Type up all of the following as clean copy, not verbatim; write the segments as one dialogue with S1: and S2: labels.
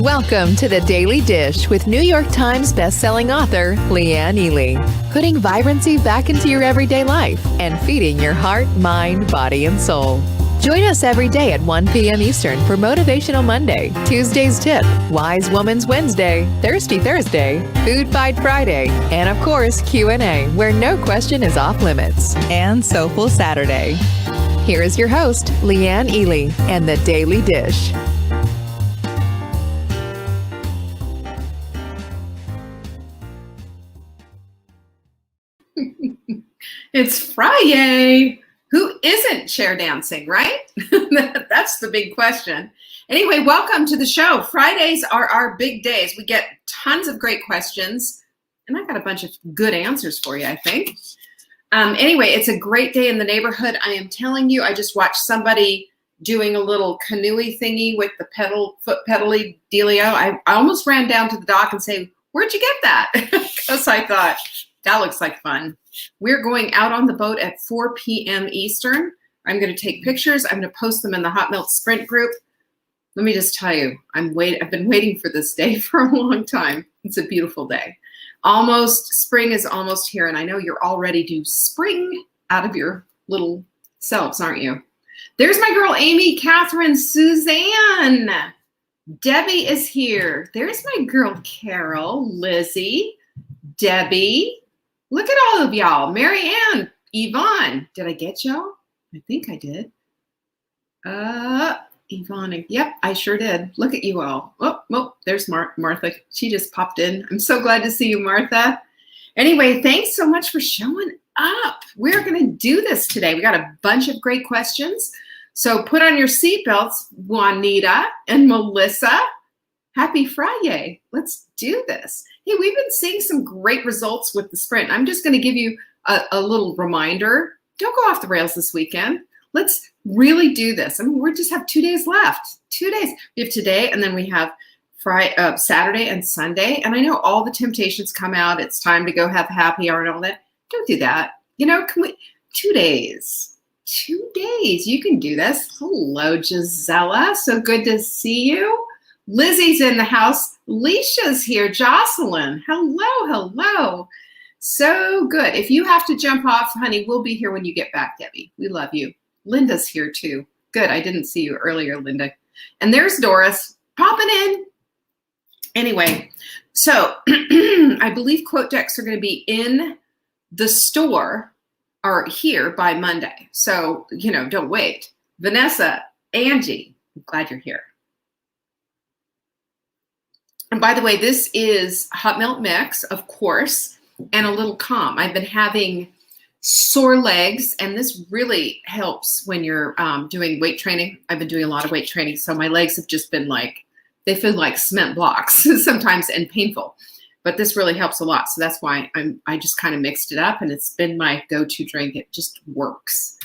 S1: Welcome to the Daily Dish with New York Times bestselling author Leanne Ely. Putting vibrancy back into your everyday life and feeding your heart, mind, body, and soul. Join us every day at 1 p.m. Eastern for Motivational Monday, Tuesday's Tip, Wise Woman's Wednesday, Thirsty Thursday, Food Fight Friday, and of course Q&A, where no question is off limits, and Soulful Saturday. Here is your host, Leanne Ely, and the Daily Dish.
S2: It's FriYAY. Who isn't chair dancing, right? That's the big question. Anyway, welcome to the show. Fridays are our big days. We get tons of great questions, and I've got a bunch of good answers for you, I think. Anyway, it's a great day in the neighborhood. I am telling you, I just watched somebody doing a little canoe thingy with the foot pedally dealio. I almost ran down to the dock and say, "Where'd you get that?" Because I thought, that looks like fun. We're going out on the boat at 4 p.m. Eastern. I'm going to take pictures. I'm going to post them in the Hot Melt Sprint group. Let me just tell you, I've been waiting for this day for a long time. It's a beautiful day. Spring is almost here, and I know you're all ready to spring out of your little selves, aren't you? There's my girl, Amy, Catherine, Suzanne. Debbie is here. There's my girl, Carol, Lizzie, Debbie. Look at all of y'all. Mary Ann, Yvonne. Did I get y'all? I think I did. Yvonne. Yep, I sure did. Look at you all. Oh, there's Martha. She just popped in. I'm so glad to see you, Martha. Anyway, thanks so much for showing up. We're going to do this today. We got a bunch of great questions. So put on your seatbelts, Juanita and Melissa. Happy FriYAY. Let's do this. Hey, we've been seeing some great results with the sprint. I'm just going to give you a little reminder. Don't go off the rails this weekend. Let's really do this. I mean, we just have 2 days left. 2 days. We have today, and then we have Saturday and Sunday. And I know all the temptations come out. It's time to go have happy hour and all that. Don't do that. 2 days. 2 days. You can do this. Hello, Gisela. So good to see you. Lizzie's in the house. Leisha's here. Jocelyn. Hello. So good. If you have to jump off, honey, we'll be here when you get back, Debbie. We love you. Linda's here too. Good. I didn't see you earlier, Linda. And there's Doris popping in. Anyway, so I believe quote decks are going to be in the store or here by Monday. So, don't wait. Vanessa, Angie, I'm glad you're here. And by the way, this is Hot Melt Mix, of course, and a little calm. I've been having sore legs, and this really helps when you're doing weight training. I've been doing a lot of weight training, so my legs have just been they feel like cement blocks sometimes and painful. But this really helps a lot, so that's why I just kind of mixed it up, and it's been my go-to drink. It just works.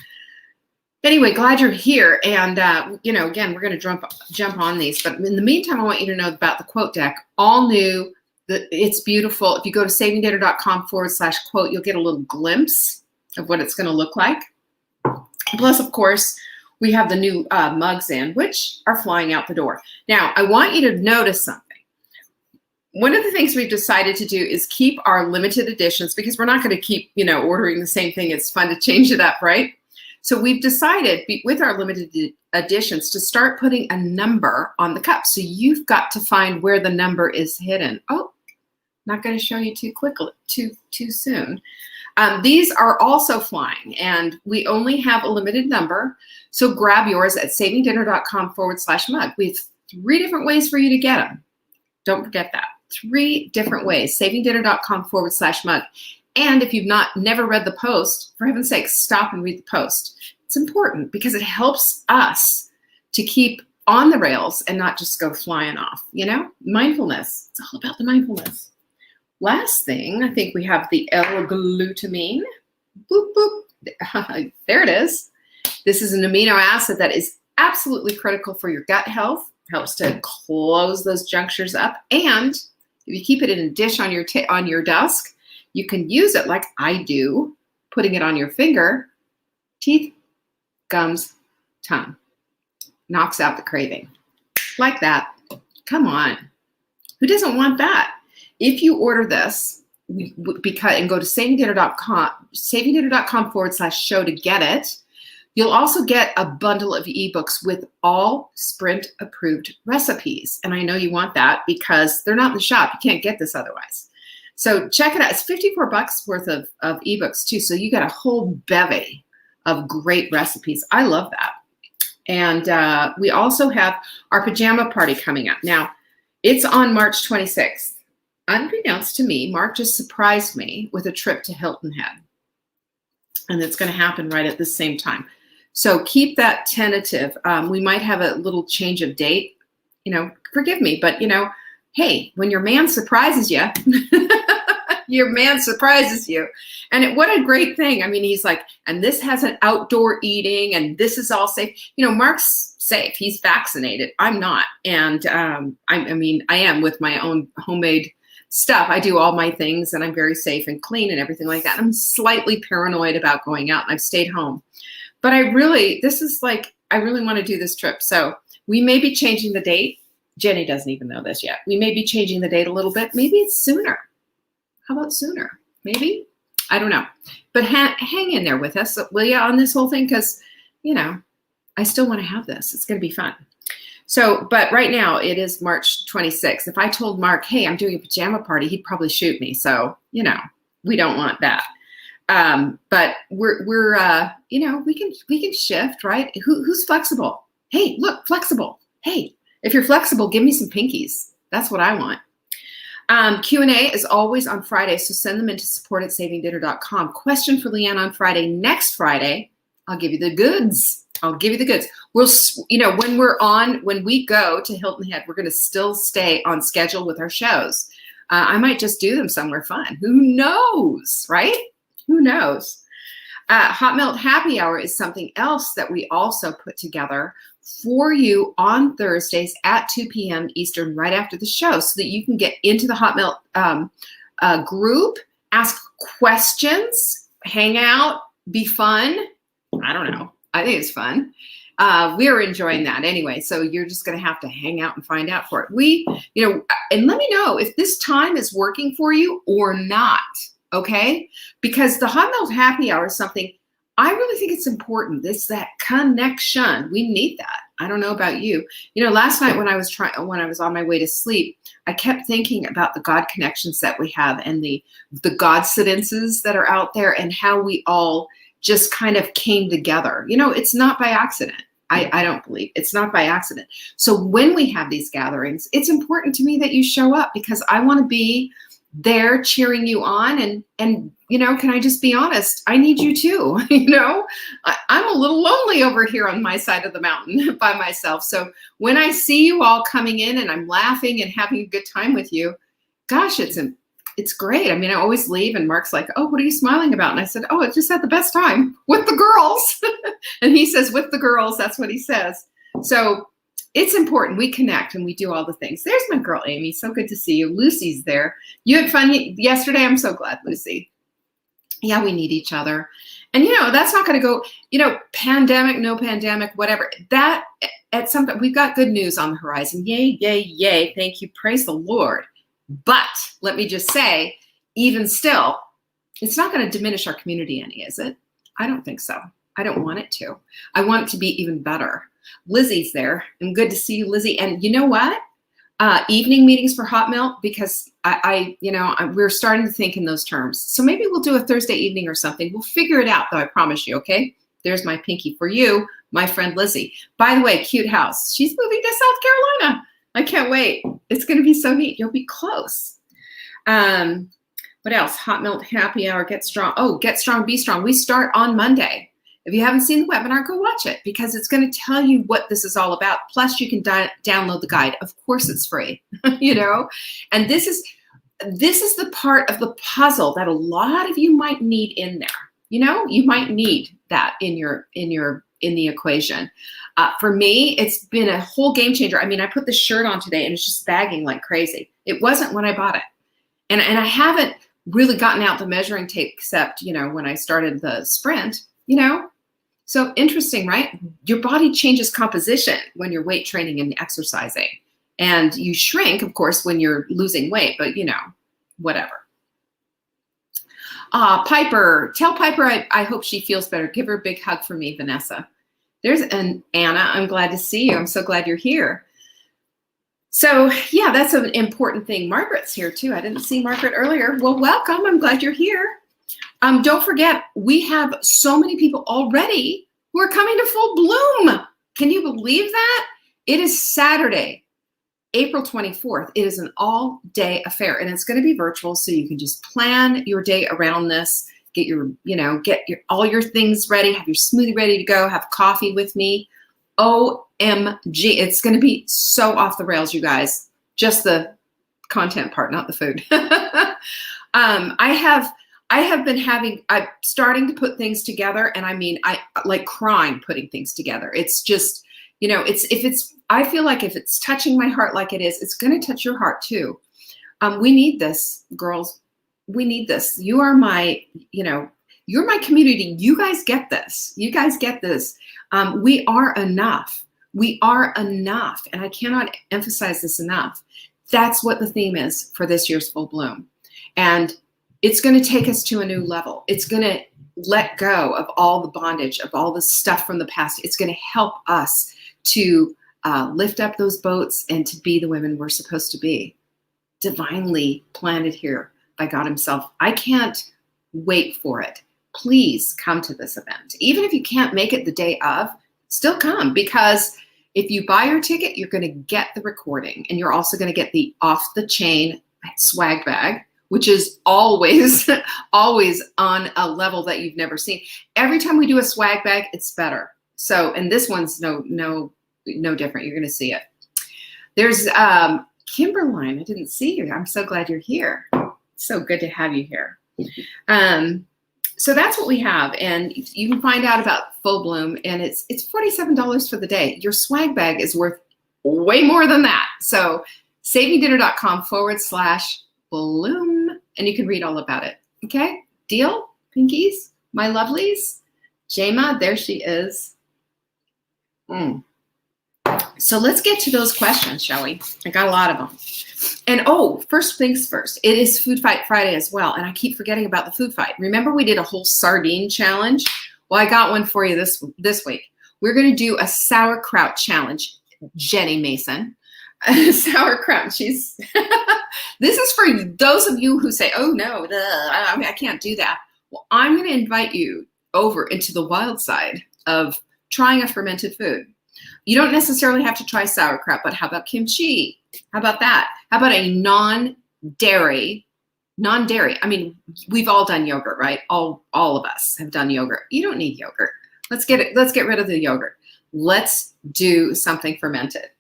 S2: Anyway, glad you're here. And, again, we're going to jump on these. But in the meantime, I want you to know about the quote deck. All new. It's beautiful. If you go to savingdinner.com/quote, you'll get a little glimpse of what it's going to look like. Plus, of course, we have the new mugs in, which are flying out the door. Now, I want you to notice something. One of the things we've decided to do is keep our limited editions because we're not going to keep, ordering the same thing. It's fun to change it up, right? So we've decided with our limited editions to start putting a number on the cup. So you've got to find where the number is hidden. Oh, not going to show you too quickly, too soon. These are also flying, and we only have a limited number. So grab yours at savingdinner.com/mug. We have 3 different ways for you to get them. Don't forget that. 3 different ways. savingdinner.com/mug. And if you've never read the post, for heaven's sake, stop and read the post. It's important because it helps us to keep on the rails and not just go flying off. Mindfulness. It's all about the mindfulness. Last thing, I think we have the L-glutamine. Boop, boop. There it is. This is an amino acid that is absolutely critical for your gut health. Helps to close those junctures up. And if you keep it in a dish on your desk, you can use it like I do, putting it on your finger, teeth, gums, tongue. Knocks out the craving. Like that. Come on. Who doesn't want that? If you order this and go to savingdinner.com/show to get it, you'll also get a bundle of ebooks with all Sprint approved recipes. And I know you want that because they're not in the shop. You can't get this otherwise. So check it out. It's $54 worth of ebooks too. So you got a whole bevy of great recipes. I love that. And we also have our pajama party coming up. Now, it's on March 26th. Unbeknownst to me, Mark just surprised me with a trip to Hilton Head. And it's going to happen right at the same time. So keep that tentative. We might have a little change of date. Forgive me, but, hey, when your man surprises you, your man surprises you. And what a great thing. I mean, he's like, and this has an outdoor eating, and this is all safe. Mark's safe. He's vaccinated. I'm not. And I am with my own homemade stuff. I do all my things, and I'm very safe and clean and everything like that. I'm slightly paranoid about going out, and I've stayed home. But I really want to do this trip. So we may be changing the date. Jenny doesn't even know this yet. We may be changing the date a little bit. Maybe it's sooner. How about sooner? Maybe? I don't know. But hang in there with us, will you, on this whole thing? Because, I still want to have this. It's going to be fun. So, but right now it is March 26th. If I told Mark, hey, I'm doing a pajama party, he'd probably shoot me. So, we don't want that. But we're we can shift, right? Who's flexible? Hey, look, flexible. Hey, if you're flexible, give me some pinkies. That's what I want. Q&A is always on Friday, so send them into support@savingdinner.com. Question for Leanne on Friday. Next Friday, I'll give you the goods. We'll, when we go to Hilton Head, we're going to still stay on schedule with our shows. I might just do them somewhere fun. Who knows, right? Who knows? Hot Melt Happy Hour is something else that we also put together for you on Thursdays at 2 p.m. Eastern, right after the show, so that you can get into the Hot Melt group, ask questions, hang out, be fun. I don't know. I think it's fun. We're enjoying that anyway. So you're just going to have to hang out and find out for it. And let me know if this time is working for you or not. Okay. Because the Hot Melt Happy Hour is something I really think it's important. It's that connection. We need that. I don't know about you. Last night when I was on my way to sleep, I kept thinking about the God connections that we have and the Godcidences that are out there and how we all just kind of came together. It's not by accident. I don't believe it's not by accident. So when we have these gatherings, it's important to me that you show up because I want to be there cheering you on. And can I just be honest? I need you too. I'm a little lonely over here on my side of the mountain by myself. So when I see you all coming in and I'm laughing and having a good time with you, gosh, it's great. I mean, I always leave and Mark's like, oh, what are you smiling about? And I said, oh, I just had the best time with the girls. And he says, with the girls, that's what he says. So it's important. We connect and we do all the things. There's my girl, Amy. So good to see you. Lucy's there. You had fun yesterday. I'm so glad, Lucy. Yeah, we need each other. And, that's not going to go, pandemic, no pandemic, whatever. That at some point, we've got good news on the horizon. Yay, yay, yay. Thank you. Praise the Lord. But let me just say, even still, it's not going to diminish our community any, is it? I don't think so. I don't want it to. I want it to be even better. Lizzie's there, and good to see you, Lizzie. And you know what? Evening meetings for Hot Melt, because we're starting to think in those terms. So maybe we'll do a Thursday evening or something. We'll figure it out, though, I promise you, okay? There's my pinky for you, my friend Lizzie. By the way, cute house. She's moving to South Carolina. I can't wait. It's going to be so neat. You'll be close. What else? Hot Melt Happy Hour, Get Strong. Oh, Get Strong, Be Strong. We start on Monday. If you haven't seen the webinar, go watch it because it's going to tell you what this is all about. Plus, you can download the guide. Of course, it's free, And this is the part of the puzzle that a lot of you might need in there. You might need that in the equation. For me, it's been a whole game changer. I mean, I put this shirt on today and it's just bagging like crazy. It wasn't when I bought it. And I haven't really gotten out the measuring tape except, when I started the sprint, So interesting, right? Your body changes composition when you're weight training and exercising. And you shrink, of course, when you're losing weight, but whatever. Piper, tell Piper I hope she feels better. Give her a big hug for me, Vanessa. There's an Anna. I'm glad to see you. I'm so glad you're here. So yeah, that's an important thing. Margaret's here too. I didn't see Margaret earlier. Well, welcome. I'm glad you're here. Don't forget, we have so many people already who are coming to Full Bloom. Can you believe that? It is Saturday, April 24th. It is an all-day affair, and it's going to be virtual, so you can just plan your day around this. Get your, all your things ready. Have your smoothie ready to go. Have coffee with me. OMG, it's going to be so off the rails, you guys. Just the content part, not the food. I'm starting to put things together, and I like crying putting things together. It's just, I feel like if it's touching my heart like it is, it's going to touch your heart too. We need this, girls. We need this. You are my, you're my community. You guys get this. You guys get this. We are enough. We are enough. And I cannot emphasize this enough. That's what the theme is for this year's Full Bloom. And it's going to take us to a new level. It's going to let go of all the bondage, of all the stuff from the past. It's going to help us to lift up those boats and to be the women we're supposed to be. Divinely planted here by God himself. I can't wait for it. Please come to this event. Even if you can't make it the day of, still come, because if you buy your ticket, you're going to get the recording, and you're also going to get the off-the-chain swag bag, which is always, always on a level that you've never seen. Every time we do a swag bag, it's better. So, and this one's no different. You're going to see it. There's Kimberline. I didn't see you. I'm so glad you're here. So good to have you here. So that's what we have, and you can find out about Full Bloom, and it's $47 for the day. Your swag bag is worth way more than that. So savingdinner.com/bloom, and you can read all about it. Okay, deal, pinkies, my lovelies. Jema, there she is. So let's get to those questions, shall we? I got a lot of them. And first things first, it is Food Fight Friday as well. And I keep forgetting about the food fight. Remember we did a whole sardine challenge? Well, I got one for you this week. We're going to do a sauerkraut challenge, Jenny Mason. Sauerkraut. This is for those of you who say, oh no, I can't do that. Well, I'm going to invite you over into the wild side of trying a fermented food. You don't necessarily have to try sauerkraut, but how about kimchi? How about that? How about a non-dairy? I mean, we've all done yogurt, right? All of us have done yogurt. You don't need yogurt. Let's get rid of the yogurt. Let's do something fermented.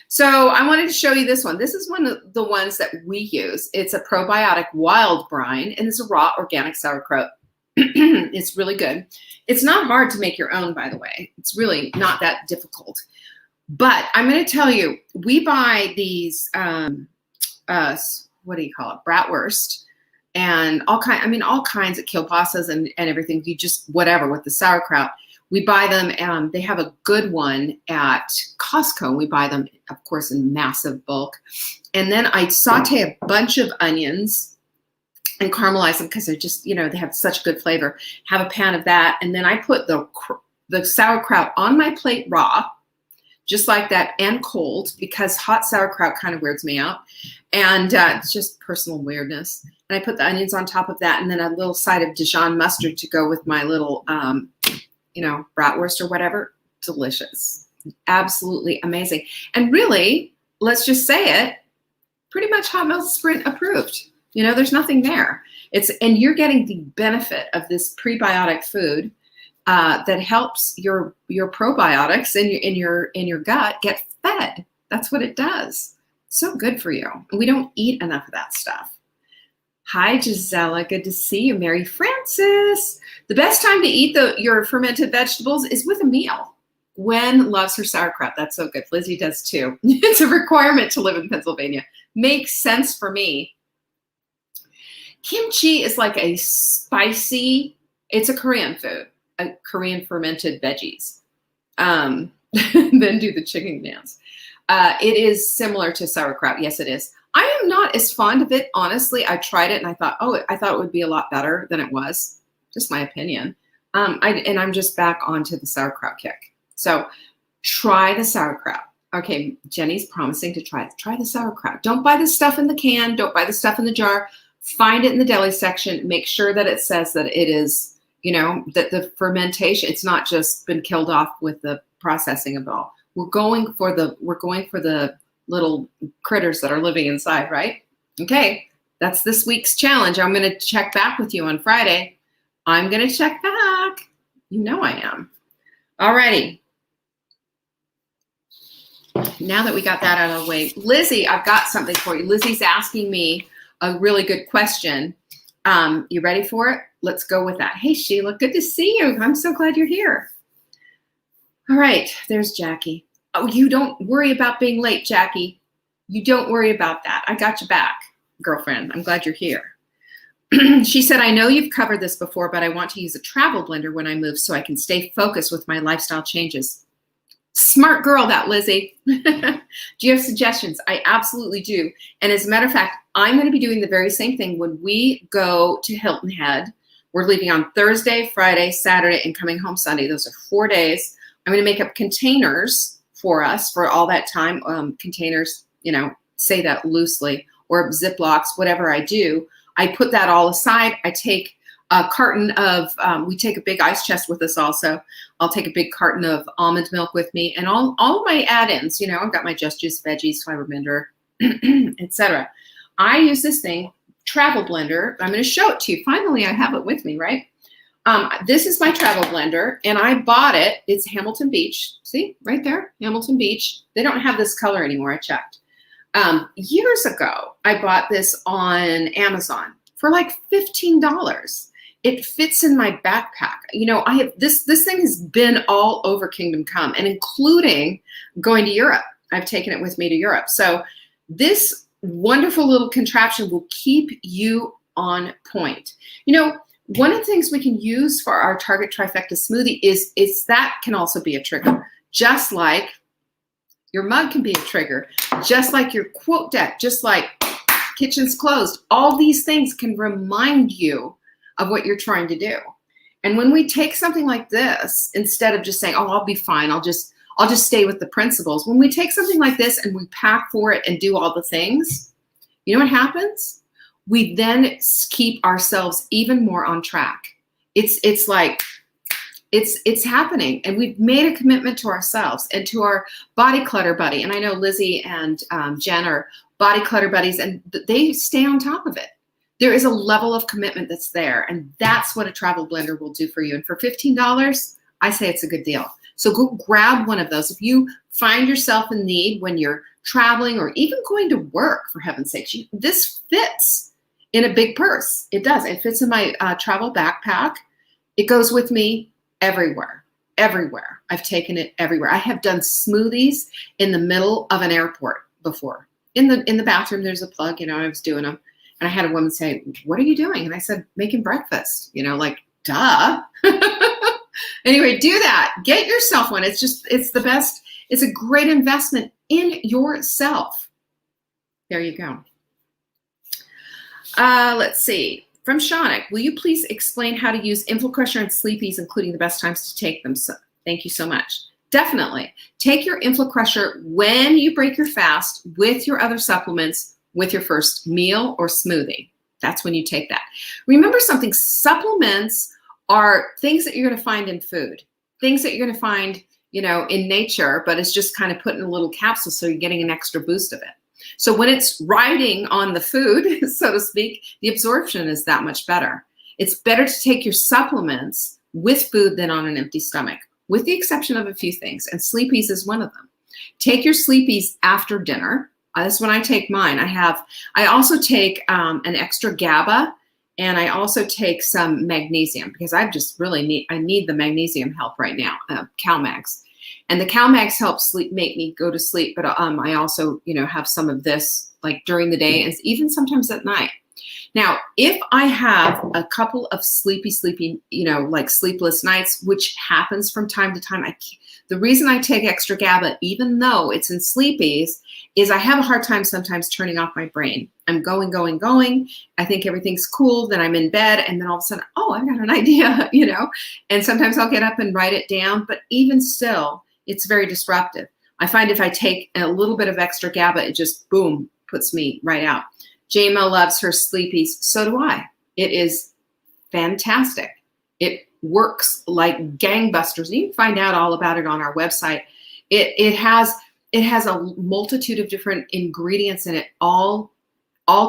S2: So I wanted to show you this one. This is one of the ones that we use. It's a probiotic wild brine, and it's a raw organic sauerkraut. It's really good. It's not hard to make your own, by the way. It's really not that difficult. But I'm going to tell you, we buy these, what do you call it? Bratwurst and all kinds of kielbasa's and everything. You just, whatever, with the sauerkraut. We buy them, they have a good one at Costco. We buy them, of course, in massive bulk. And then I saute a bunch of onions and caramelize them because they're just, they have such good flavor. Have a pan of that. And then I put the sauerkraut on my plate raw, just like that, and cold, because hot sauerkraut kind of weirds me out. And it's just personal weirdness. And I put the onions on top of that, and then a little side of Dijon mustard to go with my little, bratwurst or whatever. Delicious. Absolutely amazing. And really, let's just say it, pretty much Hot Melt Sprint approved. There's nothing there. And you're getting the benefit of this prebiotic food that helps your probiotics in your gut get fed. That's what it does. So good for you. And we don't eat enough of that stuff. Hi, Gisela. Good to see you. Mary Francis. The best time to eat your fermented vegetables is with a meal. Gwen loves her sauerkraut. That's so good. Lizzie does too. It's a requirement to live in Pennsylvania. Makes sense for me. Kimchi is like a spicy, it's a Korean food, a Korean fermented veggies. Then do the chicken dance. It is similar to sauerkraut. Yes, it is. I am not as fond of it, honestly. I tried it and I thought, oh, I thought it would be a lot better than it was. Just my opinion. And I'm just back onto the sauerkraut kick. So try the sauerkraut. Okay, Jenny's promising to try the sauerkraut. Don't buy the stuff in the can. Don't buy the stuff in the jar. Find it in the deli section. Make sure that it says that it is, that the fermentation, it's not just been killed off with the processing of it all. We're going for the little critters that are living inside, right? Okay, that's this week's challenge. I'm going to check back with you on Friday. I'm going to check back. You know I am. Alrighty. Now that we got that out of the way, Lizzie, I've got something for you. Lizzie's asking me a really good question. You ready for it? Let's go with that. Hey, Sheila, good to see you. I'm so glad you're here. All right, there's Jackie. Oh, you don't worry about being late, Jackie. You don't worry about that. I got your back, girlfriend. I'm glad you're here. She said, I know you've covered this before, but I want to use a travel blender when I move so I can stay focused with my lifestyle changes. Smart girl, that Lizzie. Do you have suggestions? I absolutely do. And as a matter of fact, I'm going to be doing the very same thing when we go to Hilton Head. We're leaving on Thursday, Friday, Saturday, and coming home Sunday. Those are 4 days. I'm going to make up containers for us for all that time. Containers, say that loosely, or Ziplocs, whatever I do. I put that all aside. I take a carton of, we take a big ice chest with us also. I'll take a big carton of almond milk with me and all of my add-ins. I've got my Just Juice veggies, fiber blender, etc. I use this thing, travel blender. I'm going to show it to you. Finally, I have it with me, right? This is my travel blender, and I bought it. It's Hamilton Beach. See, right there, Hamilton Beach. They don't have this color anymore. I checked. Years ago, I bought this on Amazon for like $15. It fits in my backpack. I have this thing has been all over Kingdom Come, and including going to Europe. I've taken it with me to Europe. So this wonderful little contraption will keep you on point. One of the things we can use for our Target Trifecta smoothie is that can also be a trigger. Just like your mug can be a trigger, just like your quote deck, just like kitchen's closed. All these things can remind you of what you're trying to do. And when we take something like this, instead of just saying, oh, I'll be fine, I'll just stay with the principles. When we take something like this and we pack for it and do all the things, you know what happens? We then keep ourselves even more on track. It's like, it's happening. And we've made a commitment to ourselves and to our body clutter buddy. And I know Lizzie and Jen are body clutter buddies, and they stay on top of it. There is a level of commitment that's there. And that's what a travel blender will do for you. And for $15, I say it's a good deal. So go grab one of those. If you find yourself in need when you're traveling or even going to work, for heaven's sake, this fits in a big purse. It does. It fits in my travel backpack. It goes with me everywhere. Everywhere. I've taken it everywhere. I have done smoothies in the middle of an airport before. In the bathroom, there's a plug. I was doing them. And I had a woman say, what are you doing? And I said, making breakfast. Like, duh. Anyway, do that. Get yourself one. It's the best. It's a great investment in yourself. There you go. Let's see. From Shaunik, will you please explain how to use InflaCrusher and Sleepies, including the best times to take them? So, thank you so much. Definitely. Take your InflaCrusher when you break your fast with your other supplements with your first meal or smoothie. That's when you take that. Remember something, supplements are things that you're going to find in food, things that you're going to find, in nature, but it's just kind of put in a little capsule so you're getting an extra boost of it. So when it's riding on the food, so to speak, the absorption is that much better. It's better to take your supplements with food than on an empty stomach, with the exception of a few things, and Sleepies is one of them. Take your Sleepies after dinner. That's when I take mine. I also take an extra GABA, and I also take some magnesium because I need the magnesium help right now, CalMags. And the CalMags help make me go to sleep, but I also, have some of this like during the day and even sometimes at night. Now, if I have a couple of sleepy, like sleepless nights, which happens from time to time, the reason I take extra GABA, even though it's in sleepies, is I have a hard time sometimes turning off my brain. I'm going. I think everything's cool. Then I'm in bed, and then all of a sudden, oh, I've got an idea, And sometimes I'll get up and write it down. But even still, it's very disruptive. I find if I take a little bit of extra GABA, it just, boom, puts me right out. JMO loves her sleepies. So do I. It is fantastic. It works like gangbusters. You can find out all about it on our website. It has a multitude of different ingredients in it all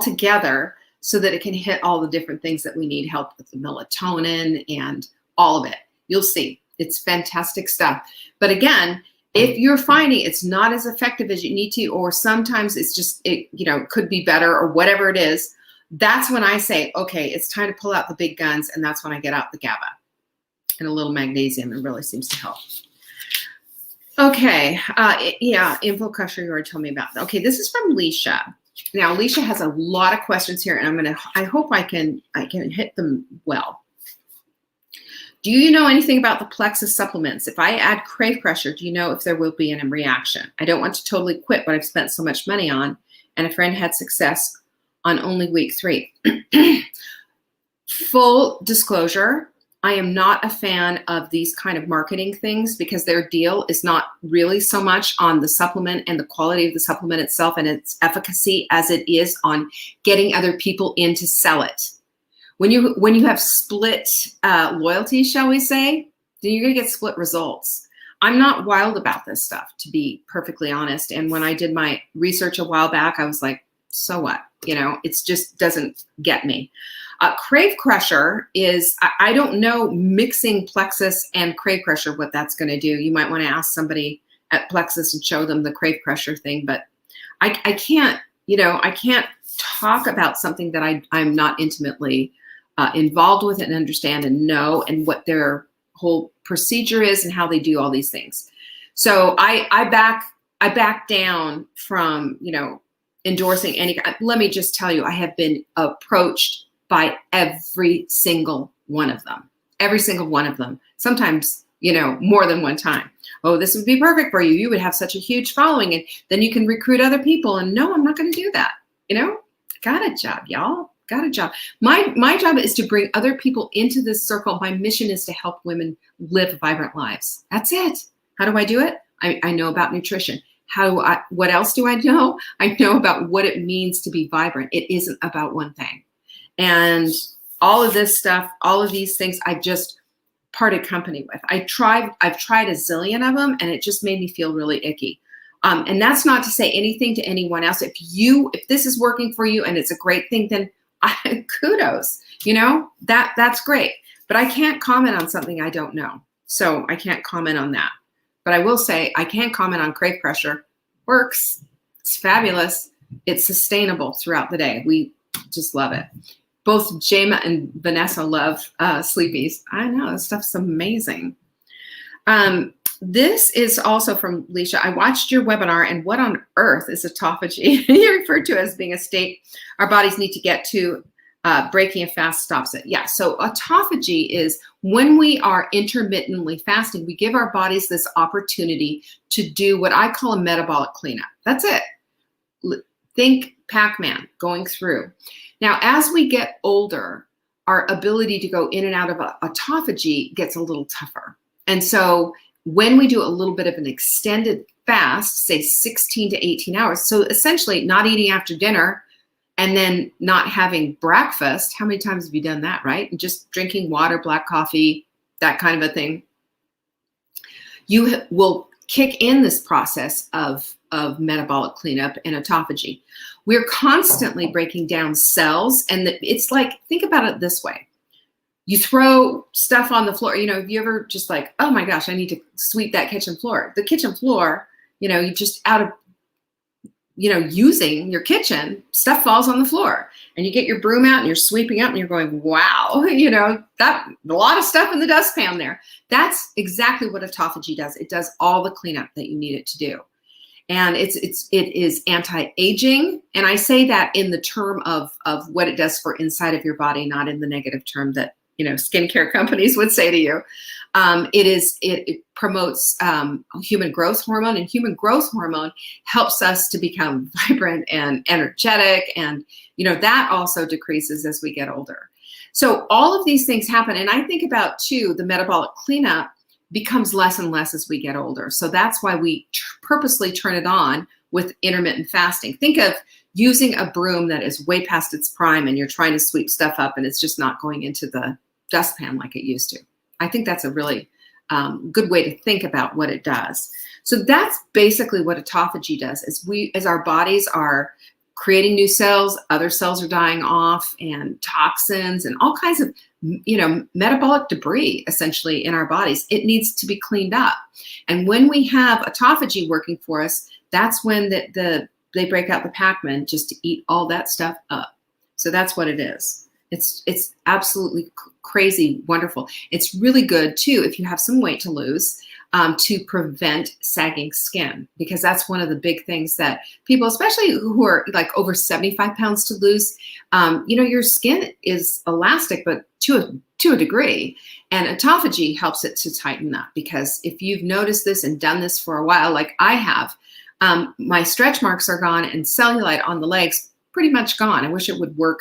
S2: together so that it can hit all the different things that we need help with the melatonin and all of it. You'll see. It's fantastic stuff. But again, if you're finding it's not as effective as you need to, or sometimes it's just, it could be better or whatever it is, that's when I say, okay, it's time to pull out the big guns. And that's when I get out the GABA and a little magnesium. It really seems to help. Okay. Info crusher you already told me about. Okay. This is from Leisha. Now, Leisha has a lot of questions here, and I hope I can hit them well. Do you know anything about the Plexus supplements? If I add Crave Crusher, do you know if there will be a reaction? I don't want to totally quit what I've spent so much money on, and a friend had success on only week 3. Full disclosure, I am not a fan of these kind of marketing things because their deal is not really so much on the supplement and the quality of the supplement itself and its efficacy as it is on getting other people in to sell it. When you have split loyalty, shall we say, then you're going to get split results. I'm not wild about this stuff, to be perfectly honest. And when I did my research a while back, I was like, so what? It just doesn't get me. Crave Crusher is, I don't know mixing Plexus and Crave Crusher, what that's going to do. You might want to ask somebody at Plexus and show them the Crave Crusher thing, but I can't, I can't talk about something that I'm not intimately involved with and understand and know, and what their whole procedure is and how they do all these things. So I back down from, endorsing any. Let me just tell you, I have been approached by every single one of them. Every single one of them. Sometimes, more than one time. Oh, this would be perfect for you. You would have such a huge following, and then you can recruit other people. And no, I'm not going to do that. Got a job, y'all. Got a job. My job is to bring other people into this circle. My mission is to help women live vibrant lives. That's it. How do I do it? I know about nutrition. What else do I know? I know about what it means to be vibrant. It isn't about one thing. And all of this stuff, all of these things, I just parted company with. I've tried a zillion of them, and it just made me feel really icky. And that's not to say anything to anyone else. If this is working for you and it's a great thing, then kudos, that's great. But I can't comment on something I don't know. So I can't comment on that. But I will say I can comment on Crave Crusher. Works. It's fabulous. It's sustainable throughout the day. We just love it. Both Jema and Vanessa love sleepies. I know, this stuff's amazing. This is also from Leisha. I watched your webinar, and what on earth is autophagy? You referred to it as being a state our bodies need to get to. Breaking a fast stops it. Yeah, so autophagy is when we are intermittently fasting, we give our bodies this opportunity to do what I call a metabolic cleanup. That's it. Think Pac-Man going through. Now, as we get older, our ability to go in and out of autophagy gets a little tougher. And so when we do a little bit of an extended fast, say 16 to 18 hours, so essentially not eating after dinner and then not having breakfast, how many times have you done that, right? And just drinking water, black coffee, that kind of a thing. You will kick in this process of metabolic cleanup and autophagy. We're constantly breaking down cells, and it's like, think about it this way. You throw stuff on the floor. Have you ever just like, oh my gosh, I need to sweep that kitchen floor. The kitchen floor, you just out of, using your kitchen, stuff falls on the floor, and you get your broom out and you're sweeping up and you're going, wow, that a lot of stuff in the dustpan there. That's exactly what autophagy does. It does all the cleanup that you need it to do. And it is anti-aging. And I say that in the term of what it does for inside of your body, not in the negative term that, skincare companies would say to you. It promotes human growth hormone, and human growth hormone helps us to become vibrant and energetic. And, that also decreases as we get older. So all of these things happen. And I think about too, the metabolic cleanup becomes less and less as we get older. So that's why we purposely turn it on with intermittent fasting. Think of using a broom that is way past its prime and you're trying to sweep stuff up and it's just not going into the dustpan like it used to. I think that's a really good way to think about what it does. So that's basically what autophagy does. As our bodies are creating new cells, other cells are dying off, and toxins and all kinds of metabolic debris essentially in our bodies, it needs to be cleaned up. And when we have autophagy working for us, that's when they break out the Pac-Man just to eat all that stuff up. So that's what it is. It's absolutely crazy, wonderful. It's really good too if you have some weight to lose, to prevent sagging skin, because that's one of the big things that people, especially who are like over 75 pounds to lose, your skin is elastic, but to a degree, and autophagy helps it to tighten up. Because if you've noticed this and done this for a while, like I have, my stretch marks are gone and cellulite on the legs pretty much gone. I wish it would work.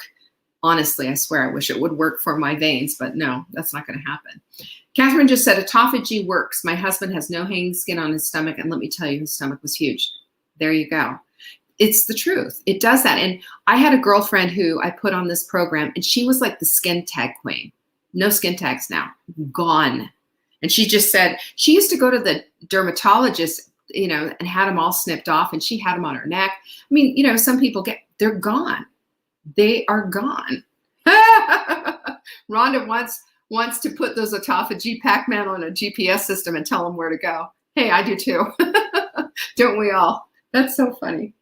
S2: Honestly, I swear I wish it would work for my veins, but no, that's not going to happen. Catherine just said autophagy works. My husband has no hanging skin on his stomach, and let me tell you, his stomach was huge. There you go. It's the truth. It does that. And I had a girlfriend who I put on this program, and she was like the skin tag queen. No skin tags now. Gone. And she just said she used to go to the dermatologist, and had them all snipped off, and she had them on her neck. I mean, some people they're gone. They are gone. Rhonda wants to put those autophagy Pac-Man on a GPS system and tell them where to go. Hey, I do too. Don't we all? That's so funny.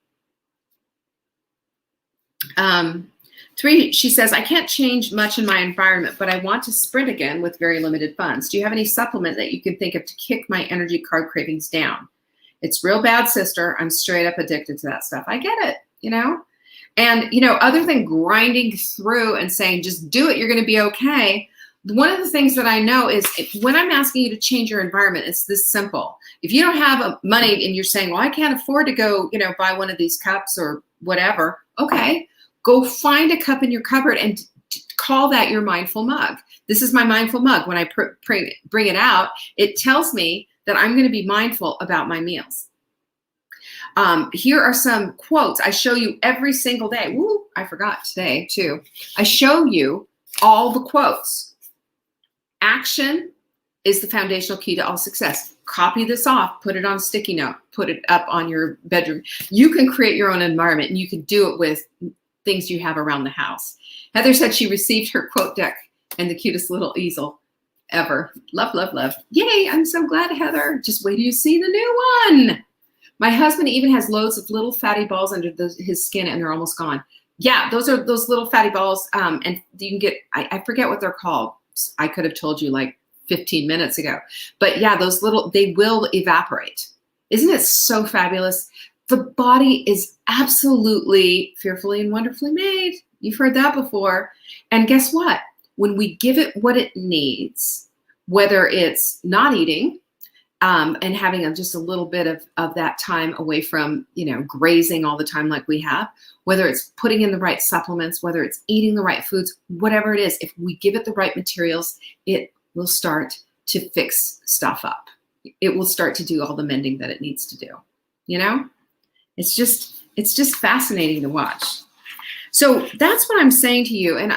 S2: 3, she says, I can't change much in my environment, but I want to sprint again with very limited funds. Do you have any supplement that you can think of to kick my energy carb cravings down? It's real bad, sister. I'm straight up addicted to that stuff. I get it, And, other than grinding through and saying, just do it, you're going to be okay. One of the things that I know is when I'm asking you to change your environment, it's this simple. If you don't have money and you're saying, well, I can't afford to go, buy one of these cups or whatever. Okay, go find a cup in your cupboard and call that your mindful mug. This is my mindful mug. When I bring it out, it tells me that I'm going to be mindful about my meals. Here are some quotes I show you every single day. Woo, I forgot today too. I show you all the quotes. Action is the foundational key to all success. Copy this off, put it on a sticky note, put it up on your bedroom. You can create your own environment, and you can do it with things you have around the house. Heather said she received her quote deck and the cutest little easel ever. Love, love, love. Yay, I'm so glad, Heather. Just wait till you see the new one. My husband even has loads of little fatty balls under his skin, and they're almost gone. Yeah, those are those little fatty balls, and you can get, I forget what they're called. I could have told you like 15 minutes ago. But yeah, those they will evaporate. Isn't it so fabulous? The body is absolutely fearfully and wonderfully made. You've heard that before. And guess what? When we give it what it needs, whether it's not eating, and having just a little bit of that time away from, grazing all the time like we have, whether it's putting in the right supplements, whether it's eating the right foods, whatever it is, if we give it the right materials, it will start to fix stuff up. It will start to do all the mending that it needs to do. It's just fascinating to watch. So that's what I'm saying to you. And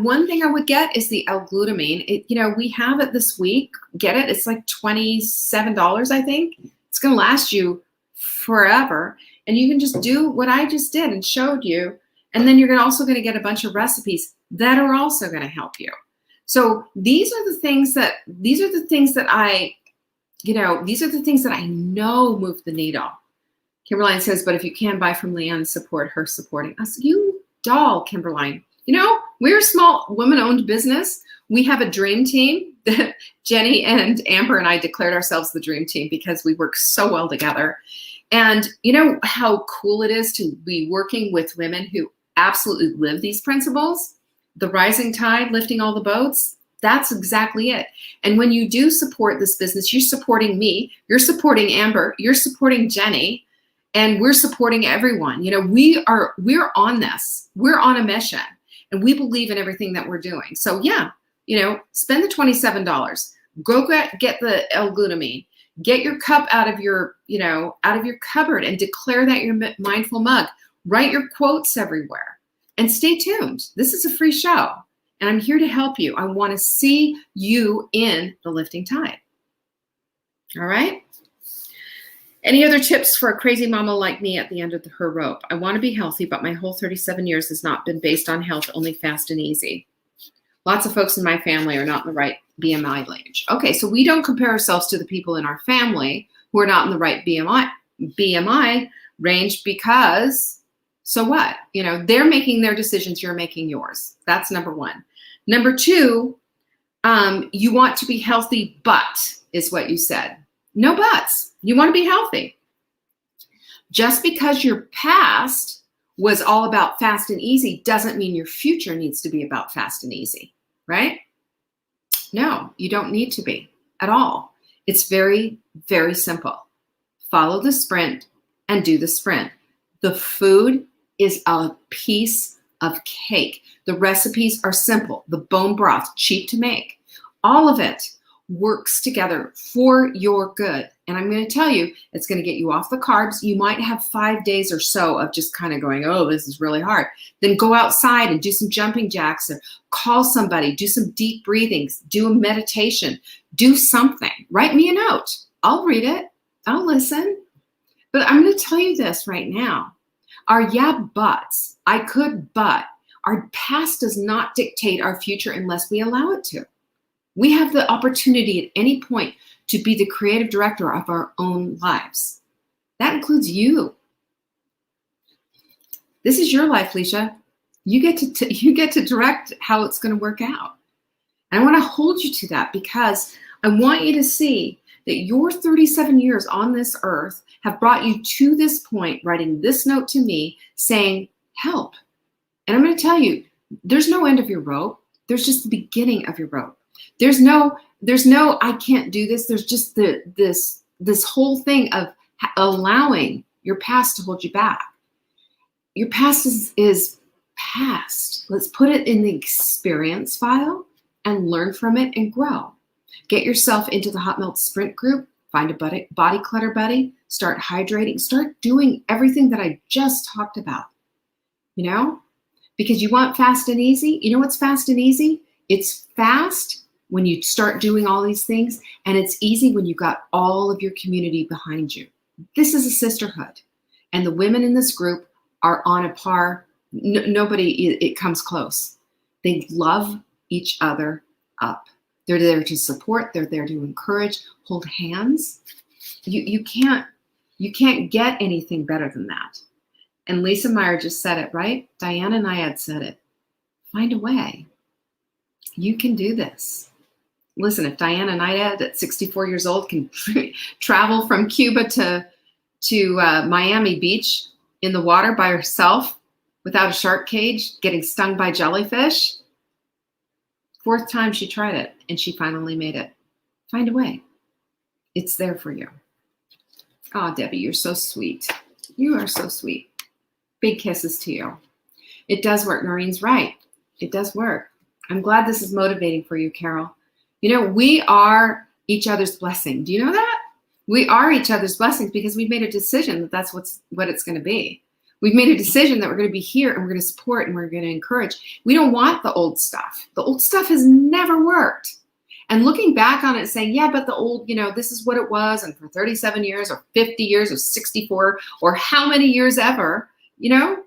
S2: one thing I would get is the L-glutamine. We have it this week. Get it? It's like $27, I think. It's going to last you forever. And you can just do what I just did and showed you. And then you're also going to get a bunch of recipes that are also going to help you. So these are the things that I know move the needle. Kimberline says, but if you can buy from Leanne, support her supporting us. You doll, Kimberline. We're a small woman-owned business. We have a dream team. Jenny and Amber and I declared ourselves the dream team because we work so well together. And you know how cool it is to be working with women who absolutely live these principles? The rising tide lifting all the boats. That's exactly it. And when you do support this business, you're supporting me, you're supporting Amber, you're supporting Jenny, and we're supporting everyone. You know, we're on this. We're on a mission, and we believe in everything that we're doing. So yeah, you know, spend the $27. Go get the L-glutamine. Get your cup out of your, you know, out of your cupboard and declare that your mindful mug. Write your quotes everywhere and stay tuned. This is a free show. And I'm here to help you. I want to see you in the lifting tide. All right? Any other tips for a crazy mama like me at the end of her rope? I want to be healthy, but my whole 37 years has not been based on health, only fast and easy. Lots of folks in my family are not in the right BMI range. Okay, so we don't compare ourselves to the people in our family who are not in the right BMI range because, so what? You know, they're making their decisions, you're making yours. That's number one. Number two, you want to be healthy, but is what you said. No buts. You want to be healthy. Just because your past was all about fast and easy doesn't mean your future needs to be about fast and easy, right? No, you don't need to be at all. It's very, very simple. Follow the sprint and do the sprint. The food is a piece of cake. The recipes are simple. The bone broth, cheap to make. All of it works together for your good. And I'm going to tell you, it's going to get you off the carbs. You might have 5 days or so of just kind of going, oh, this is really hard. Then go outside and do some jumping jacks or call somebody, do some deep breathings, do a meditation, do something. Write me a note. I'll read it. I'll listen. But I'm going to tell you this right now. Our buts, I could, but our past does not dictate our future unless we allow it to. We have the opportunity at any point to be the creative director of our own lives. That includes you. This is your life, Leisha. You get to direct how it's going to work out. And I want to hold you to that because I want you to see that your 37 years on this earth have brought you to this point, writing this note to me saying, help. And I'm going to tell you, there's no end of your rope. There's just the beginning of your rope. There's no, I can't do this. There's just this whole thing of allowing your past to hold you back. Your past is past. Let's put it in the experience file and learn from it and grow. Get yourself into the Hot Melt Sprint group. Find a body clutter buddy. Start hydrating. Start doing everything that I just talked about. You know, because you want fast and easy. You know what's fast and easy? It's fast when you start doing all these things, and it's easy when you got all of your community behind you. This is a sisterhood, and the women in this group are on a par. Nobody, it comes close. They love each other up. They're there to support. They're there to encourage, hold hands. You can't get anything better than that. And Lisa Meyer just said it, right? Diana Nyad said it. Find a way. You can do this. Listen, if Diana Nyad at 64 years old can travel from Cuba to Miami Beach in the water by herself without a shark cage, getting stung by jellyfish, 4th time she tried it and she finally made it. Find a way. It's there for you. Oh, Debbie, you're so sweet. You are so sweet. Big kisses to you. It does work. Noreen's right. It does work. I'm glad this is motivating for you, Carol. You know, we are each other's blessing. Do you know that? We are each other's blessings because we've made a decision that that's what it's going to be. We've made a decision that we're going to be here and we're going to support and we're going to encourage. We don't want the old stuff. The old stuff has never worked. And looking back on it saying, yeah, but the old, you know, this is what it was. And for 37 years or 50 years or 64 or how many years ever, you know,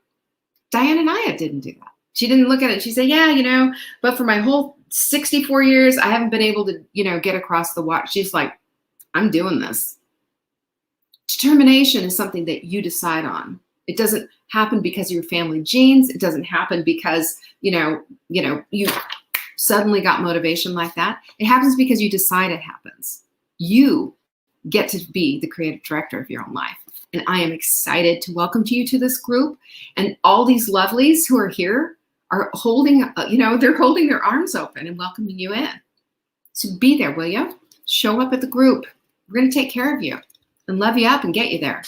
S2: Diana Nyad didn't do that. She didn't look at it. She said, yeah, you know, but for my whole 64 years, I haven't been able to, you know, get across the water. She's like, I'm doing this. Determination is something that you decide on. It doesn't happen because of your family genes. It doesn't happen because, you know, you suddenly got motivation like that. It happens because you decide it happens. You get to be the creative director of your own life. And I am excited to welcome you to this group. And all these lovelies who are here are holding, they're holding their arms open and welcoming you in. So be there, will you? Show up at the group. We're going to take care of you and love you up and get you there.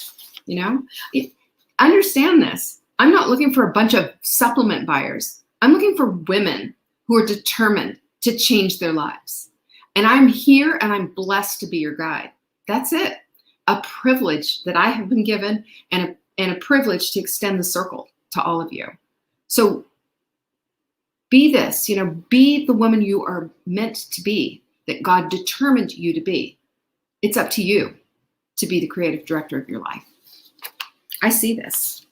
S2: Understand this. I'm not looking for a bunch of supplement buyers. I'm looking for women who are determined to change their lives. And I'm here and I'm blessed to be your guide. That's it. A privilege that I have been given and a privilege to extend the circle to all of you. So be this, be the woman you are meant to be, that God determined you to be. It's up to you to be the creative director of your life. I see this.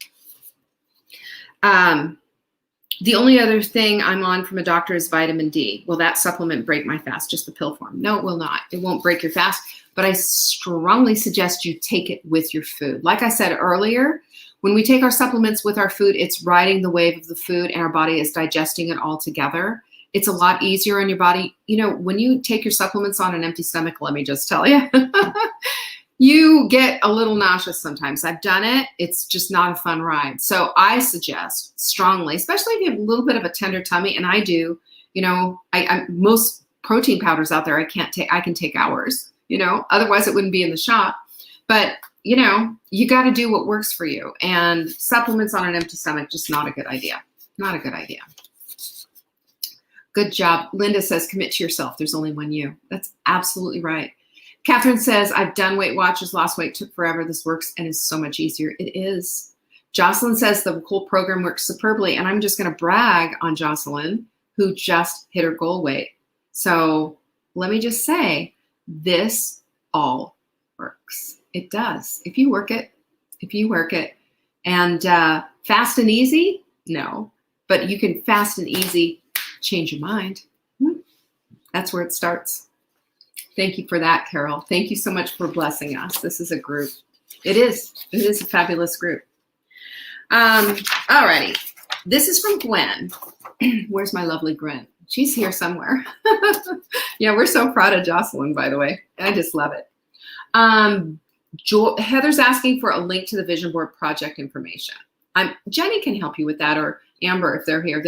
S2: The only other thing I'm on from a doctor is vitamin D. Will that supplement break my fast? Just the pill form? No, it will not. It won't break your fast, but I strongly suggest you take it with your food. Like I said earlier, when we take our supplements with our food, it's riding the wave of the food and our body is digesting it all together. It's a lot easier on your body. When you take your supplements on an empty stomach, let me just tell you, you get a little nauseous sometimes. I've done it. It's just not a fun ride. So I suggest strongly, especially if you have a little bit of a tender tummy, and I do, most protein powders out there I can take hours, otherwise it wouldn't be in the shop. But, you got to do what works for you. And supplements on an empty stomach, just not a good idea. Not a good idea. Good job. Linda says, commit to yourself. There's only one you. That's absolutely right. Catherine says, I've done Weight Watchers, lost weight, took forever. This works and is so much easier. It is. Jocelyn says the whole program works superbly. And I'm just going to brag on Jocelyn, who just hit her goal weight. So let me just say, this all works. It does. If you work it. And fast and easy? No. But you can fast and easy change your mind. That's where it starts. Thank you for that, Carol. Thank you so much for blessing us. This is a group. It is a fabulous group. Alrighty. This is from Gwen. Where's my lovely Gwen? She's here somewhere. Yeah, we're so proud of Jocelyn, by the way. I just love it. Heather's asking for a link to the vision board project information. Jenny can help you with that, or Amber if they're here.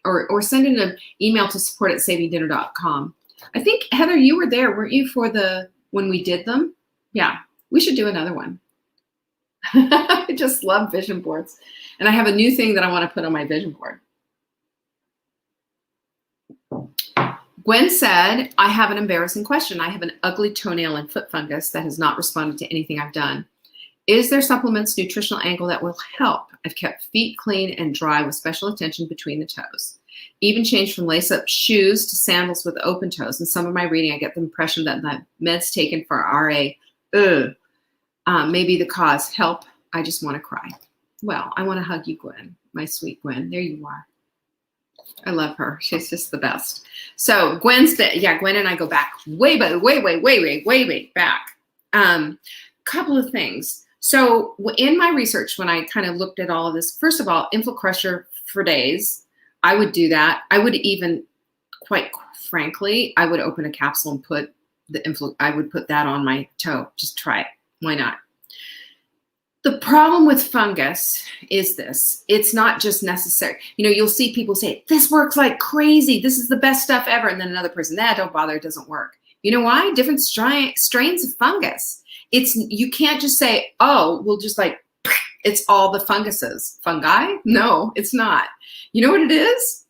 S2: Or send in an email to support@savinggdinner.com. I think, Heather, you were there, weren't you, when we did them? Yeah, we should do another one. I just love vision boards. And I have a new thing that I want to put on my vision board. Gwen said, I have an embarrassing question. I have an ugly toenail and foot fungus that has not responded to anything I've done. Is there supplements, nutritional angle that will help? I've kept feet clean and dry with special attention between the toes. Even changed from lace-up shoes to sandals with open toes. In some of my reading, I get the impression that the meds taken for RA may be the cause. Help. I just want to cry. Well, I want to hug you, Gwen, my sweet Gwen. There you are. I love her. She's just the best. So Gwen and I go back way back. Couple of things. So in my research, when I kind of looked at all of this, first of all, InflaCrusher for days, I would do that. I would even, quite frankly, I would open a capsule and put I would put that on my toe. Just try it. Why not? The problem with fungus is this. It's not just necessary. You'll see people say, this works like crazy. This is the best stuff ever. And then another person, don't bother. It doesn't work. You know why? Different strains of fungus. You can't just say, oh, we'll just it's all the funguses. Fungi? No, it's not. You know what it is?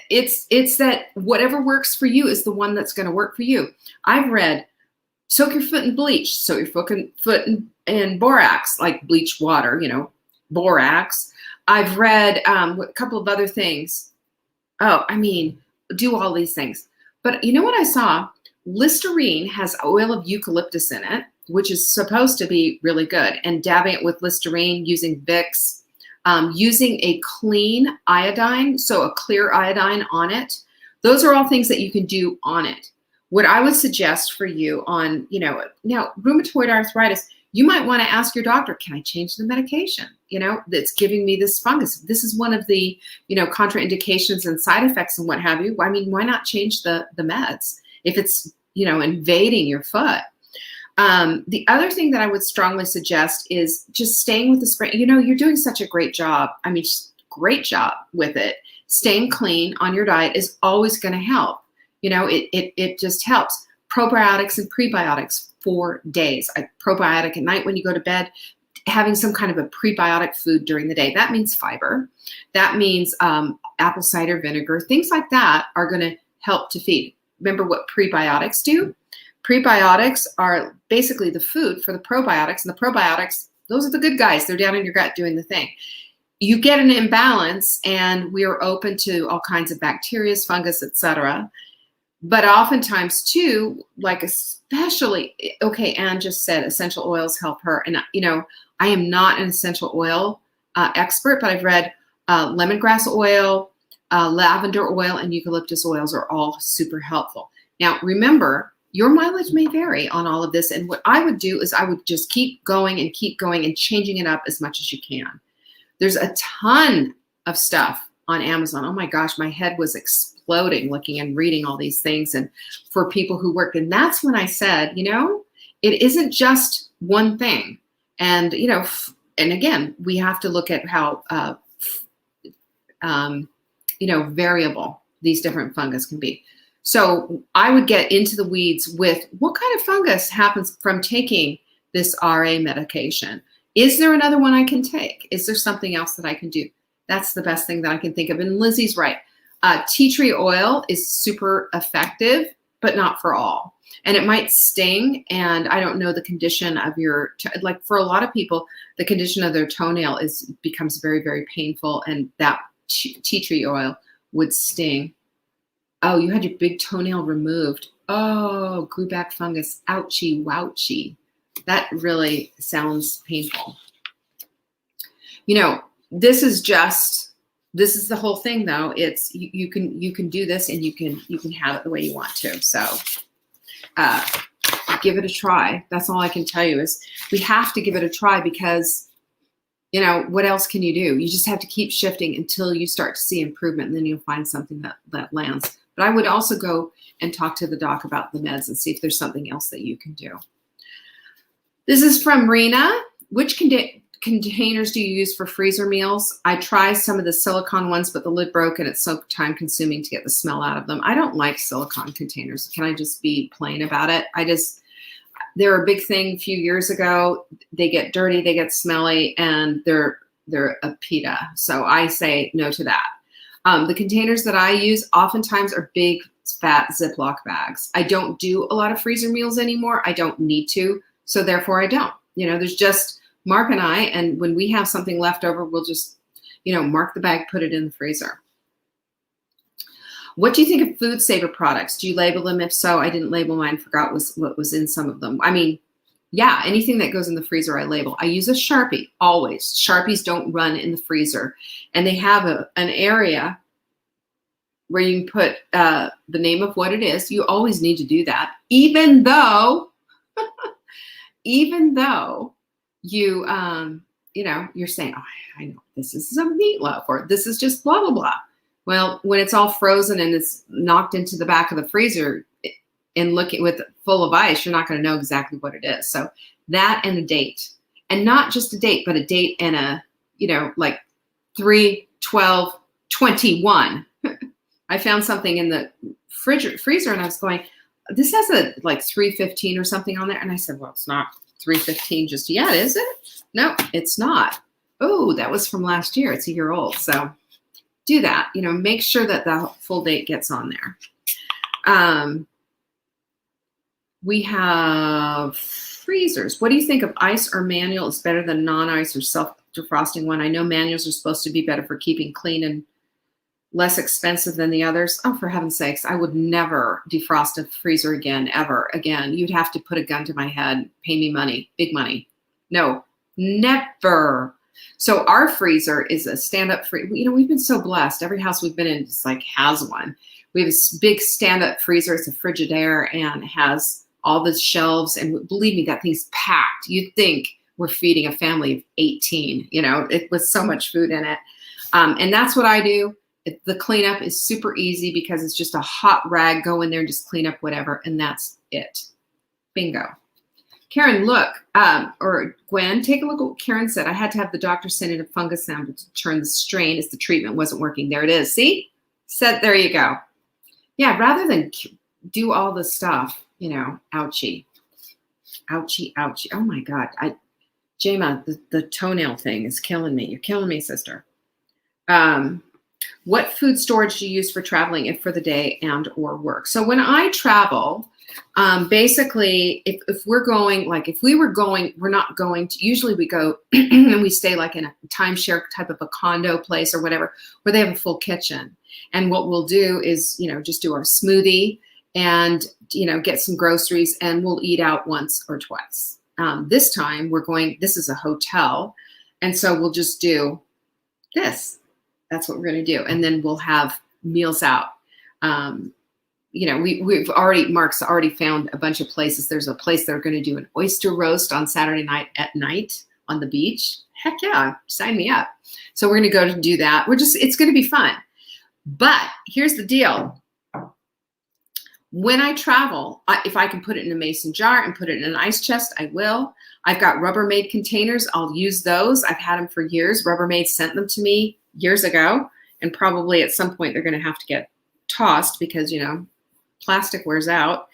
S2: It's that whatever works for you is the one that's going to work for you. I've read, soak your foot in bleach, soak your foot in borax, like bleach water, borax. I've read a couple of other things. Do all these things. But you know what I saw? Listerine has oil of eucalyptus in it, which is supposed to be really good. And dabbing it with Listerine, using Vicks, using a clean iodine, so a clear iodine on it. Those are all things that you can do on it. What I would suggest for you on, now rheumatoid arthritis, you might want to ask your doctor, can I change the medication, that's giving me this fungus? This is one of the, contraindications and side effects and what have you. Why not change the meds if it's, invading your foot? The other thing that I would strongly suggest is just staying with the spring. You know, you're doing such a great job. I mean, great job with it. Staying clean on your diet is always going to help. You know, it just helps. Probiotics and prebiotics for days. A probiotic at night when you go to bed, having some kind of a prebiotic food during the day. That means fiber. That means apple cider vinegar. Things like that are going to help to feed. Remember what prebiotics do? Prebiotics are basically the food for the probiotics, and the probiotics, those are the good guys. They're down in your gut doing the thing. You get an imbalance, and we are open to all kinds of bacteria, fungus, etc. But oftentimes too, like especially, okay, Anne just said essential oils help her. And, you know, I am not an essential oil expert, but I've read lemongrass oil, lavender oil, and eucalyptus oils are all super helpful. Now, remember, your mileage may vary on all of this. And what I would do is I would just keep going and changing it up as much as you can. There's a ton of stuff on Amazon. Oh my gosh, my head was exploding looking and reading all these things, and for people who work. And that's when I said, you know, it isn't just one thing. And, you know, and again, we have to look at how, you know, variable these different fungus can be. So I would get into the weeds with what kind of fungus happens from taking this RA medication. Is there another one I can take? Is there something else that I can do? That's the best thing that I can think of. And Lizzie's right. Tea tree oil is super effective, but not for all. And it might sting. And I don't know the condition of your, like for a lot of people, the condition of their toenail becomes very, very painful. And that tea tree oil would sting. Oh, you had your big toenail removed. Oh, grew back fungus. Ouchie, wouchie. That really sounds painful. You know, this is the whole thing though. It's you can do this, and you can have it the way you want to. So give it a try. That's all I can tell you is we have to give it a try, because you know, what else can you do? You just have to keep shifting until you start to see improvement, and then you'll find something that lands. But I would also go and talk to the doc about the meds and see if there's something else that you can do. This is from Rena. Which containers do you use for freezer meals? I tried some of the silicone ones, but the lid broke and it's so time consuming to get the smell out of them. I don't like silicone containers. Can I just be plain about it? They're a big thing a few years ago. They get dirty, they get smelly, and they're a PETA. So I say no to that. The containers that I use oftentimes are big, fat Ziploc bags. I don't do a lot of freezer meals anymore. I don't need to, so therefore I don't. You know, there's just Mark and I, and when we have something left over, we'll just, you know, mark the bag, put it in the freezer. What do you think of Foodsaver products? Do you label them? If so, I didn't label mine, forgot what was in some of them. I mean, yeah, anything that goes in the freezer, I label. I use a Sharpie, always. Sharpies don't run in the freezer. And they have an area where you can put the name of what it is. You always need to do that, even though you, you know, you're saying, oh, I know this is some meatloaf, or this is just blah, blah, blah. Well, when it's all frozen and it's knocked into the back of the freezer and looking with full of ice, you're not going to know exactly what it is. So that and a date, and not just a date, but a date and a, you know, like 3/12/21. I found something in the freezer and I was going, this has a like 3/15 or something on there. And I said, well, it's not 3/15 just yet, is it? No, it's not. Oh, that was from last year. It's a year old. So do that, you know, make sure that the full date gets on there. We have freezers. What do you think of ice or manual is better than non-ice or self-defrosting one? I know manuals are supposed to be better for keeping clean and less expensive than the others. Oh, for heaven's sakes, I would never defrost a freezer again, ever again. You'd have to put a gun to my head, pay me money, big money. No, never. So our freezer is a stand-up freezer. You know, we've been so blessed. Every house we've been in just like has one. We have a big stand-up freezer. It's a Frigidaire and it has all the shelves. And believe me, that thing's packed. You'd think we're feeding a family of 18, you know, with so much food in it. And that's what I do. The cleanup is super easy because it's just a hot rag. Go in there and just clean up whatever. And that's it. Bingo. Karen, look, or Gwen, take a look at what Karen said. I had to have the doctor send in a fungus sample to determine the strain as the treatment wasn't working. There it is. See? Said, there you go. Yeah, rather than do all the stuff, you know, ouchie. Ouchie, ouchie. Oh my God. Jema, the toenail thing is killing me. You're killing me, sister. What food storage do you use for traveling and for the day and or work? So when I travel, basically, if we're going, like if we were going, we're not going to, usually we go and we stay like in a timeshare type of a condo place or whatever, where they have a full kitchen. And what we'll do is, you know, just do our smoothie and, you know, get some groceries and we'll eat out once or twice. This time we're going, this is a hotel. And so we'll just do this. That's what we're going to do. And then we'll have meals out. You know, Mark's already found a bunch of places. There's a place they're going to do an oyster roast on Saturday night at night on the beach. Heck yeah, sign me up. So we're going to go to do that. It's going to be fun. But here's the deal. When I travel, if I can put it in a mason jar and put it in an ice chest, I will. I've got Rubbermaid containers. I'll use those. I've had them for years. Rubbermaid sent them to me years ago. And probably at some point they're going to have to get tossed because, you know, plastic wears out.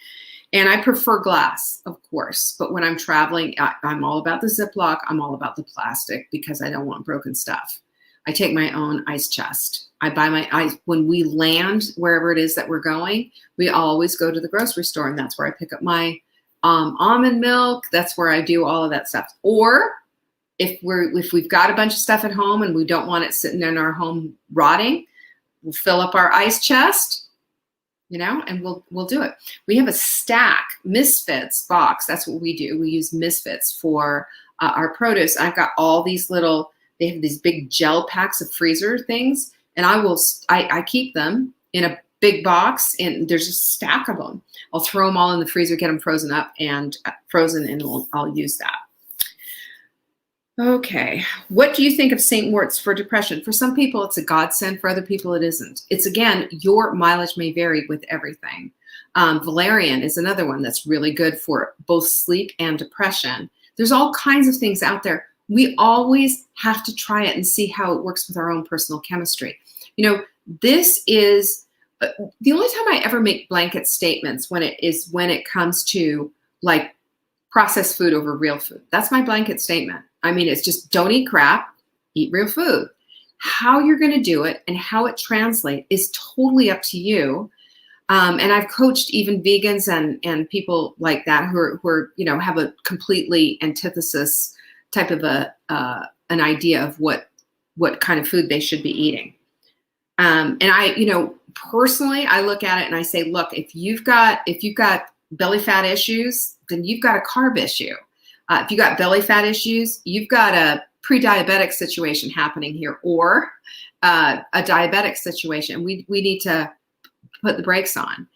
S2: And I prefer glass, of course. But when I'm traveling, I'm all about the Ziploc. I'm all about the plastic because I don't want broken stuff. I take my own ice chest. I buy my ice. When we land wherever it is that we're going, we always go to the grocery store. And that's where I pick up my almond milk. That's where I do all of that stuff. Or if we've got a bunch of stuff at home and we don't want it sitting in our home rotting, we'll fill up our ice chest, you know, and we'll do it. We have a stack Misfits box. That's what we do. We use Misfits for our produce. I've got all these little, they have these big gel packs of freezer things, and I keep them in a big box, and there's a stack of them. I'll throw them all in the freezer, get them frozen up and frozen, and I'll use that. Okay, what do you think of St. Moritz for depression? For some people, it's a godsend. For other people, it isn't. It's, again, your mileage may vary with everything. Valerian is another one that's really good for both sleep and depression. There's all kinds of things out there. We always have to try it and see how it works with our own personal chemistry. You know, this is the only time I ever make blanket statements when it comes to like processed food over real food. That's my blanket statement. I mean, it's just don't eat crap, eat real food. How you're going to do it and how it translates is totally up to you. And I've coached even vegans and people like that who are, you know, have a completely antithesis type of an idea of what kind of food they should be eating. And I, you know, personally, I look at it and I say, look, if you've got belly fat issues, then you've got a carb issue. If you got belly fat issues, you've got a pre-diabetic situation happening here, or a diabetic situation. We need to put the brakes on.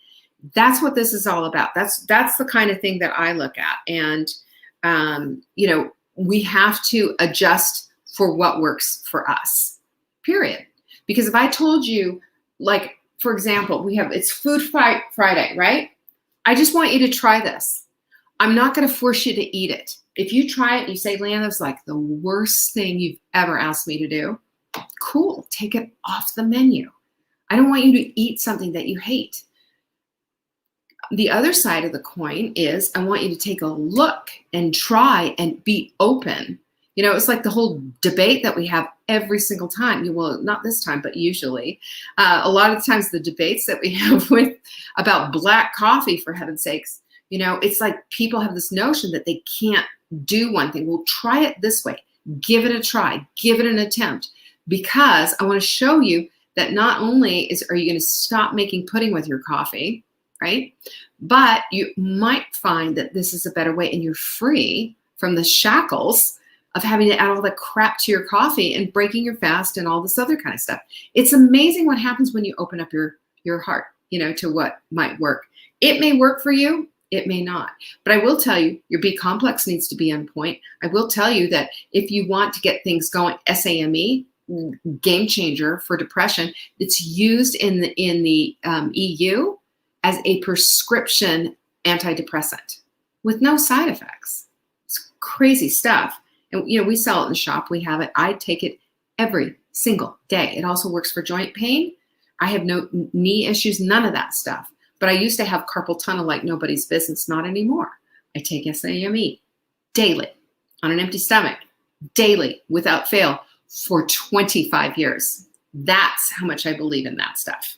S2: That's what this is all about. That's the kind of thing that I look at. And, you know, we have to adjust for what works for us, period. Because if I told you, like, for example, it's Food Friday, right? I just want you to try this. I'm not going to force you to eat it. If you try it and you say, Leanne, that's like the worst thing you've ever asked me to do, cool, take it off the menu. I don't want you to eat something that you hate. The other side of the coin is I want you to take a look and try and be open. You know, it's like the whole debate that we have every single time. Well, not this time, but usually. A lot of the times the debates that we have about black coffee, for heaven's sakes, you know, it's like people have this notion that they can't do one thing. Well, try it this way. Give it a try. Give it an attempt. Because I want to show you that not only are you going to stop making pudding with your coffee, right? But you might find that this is a better way and you're free from the shackles of having to add all the crap to your coffee and breaking your fast and all this other kind of stuff. It's amazing what happens when you open up your heart, you know, to what might work. It may work for you. It may not. But I will tell you, your B complex needs to be on point. I will tell you that if you want to get things going, SAMe, game changer for depression, it's used in the EU as a prescription antidepressant with no side effects. crazy stuff. And, you know, we sell it in the shop. We have it. I take it every single day. It also works for joint pain. I have no knee issues, none of that stuff. But I used to have carpal tunnel like nobody's business, not anymore. I take SAME daily on an empty stomach, daily, without fail, for 25 years. That's how much I believe in that stuff.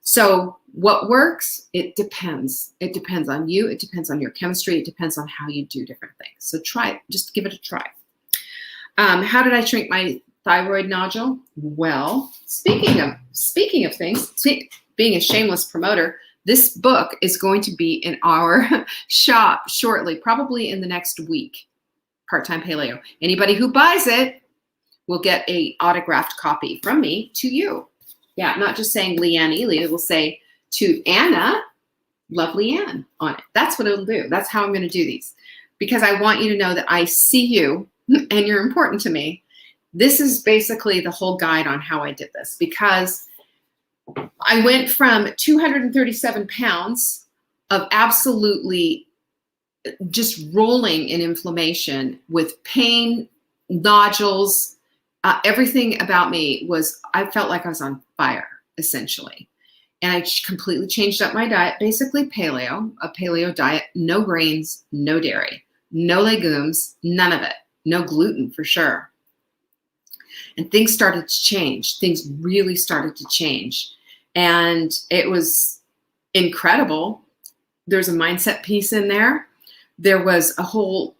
S2: So what works? It depends. It depends on you. It depends on your chemistry. It depends on how you do different things. So try it. Just give it a try. How did I shrink my thyroid nodule? Well, speaking of things, being a shameless promoter, this book is going to be in our shop shortly, probably in the next week. Part-Time Paleo. Anybody who buys it will get a autographed copy from me to you. Yeah, not just saying Leanne Ely. It will say to Anna, love Leanne on it. That's what it'll do. That's how I'm going to do these, because I want you to know that I see you and you're important to me. This is basically the whole guide on how I did this, because I went from 237 pounds of absolutely just rolling in inflammation with pain, nodules, everything about me was, I felt like I was on fire, essentially. And I completely changed up my diet, basically paleo, a paleo diet, no grains, no dairy, no legumes, none of it, no gluten for sure. And things started to change. Things really started to change. And it was incredible. There's a mindset piece in there. There was a whole,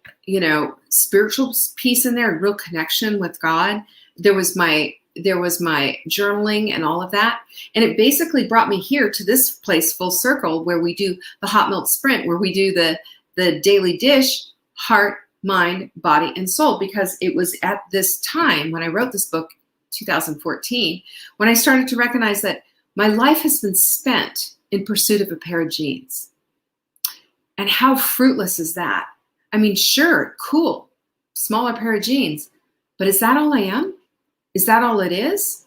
S2: spiritual piece in there, a real connection with God. There was my journaling and all of that. And it basically brought me here to this place full circle, where we do the hot milk sprint, where we do the daily dish, heart, mind, body, and soul. Because it was at this time when I wrote this book, 2014, when I started to recognize that my life has been spent in pursuit of a pair of jeans. And how fruitless is that? I mean, sure, cool, smaller pair of jeans, but is that all I am? Is that all it is?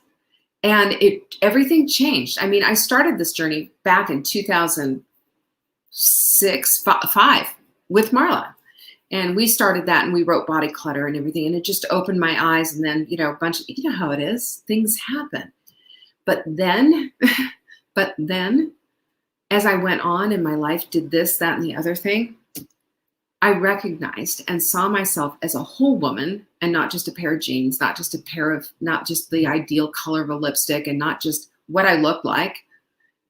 S2: And everything changed. I mean, I started this journey back in 2005 with Marla. And we started that, and we wrote Body Clutter and everything. And it just opened my eyes. And then, a bunch of, how it is, things happen. But then, as I went on and my life did this, that, and the other thing, I recognized and saw myself as a whole woman, and not just a pair of jeans, not just the ideal color of a lipstick, and not just what I looked like,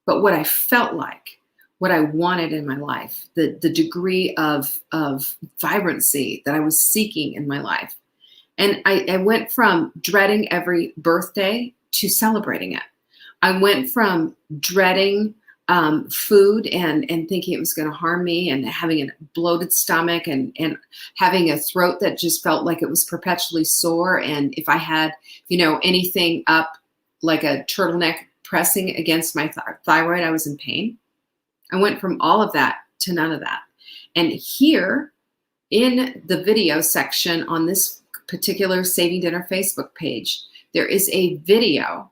S2: but what I felt like, what I wanted in my life, the degree of vibrancy that I was seeking in my life. And I went from dreading every birthday to celebrating it. I went from dreading food and thinking it was going to harm me, and having a bloated stomach, and having a throat that just felt like it was perpetually sore. And if I had, anything up like a turtleneck pressing against my thyroid, I was in pain. I went from all of that to none of that. And here in the video section on this particular Saving Dinner Facebook page, there is a video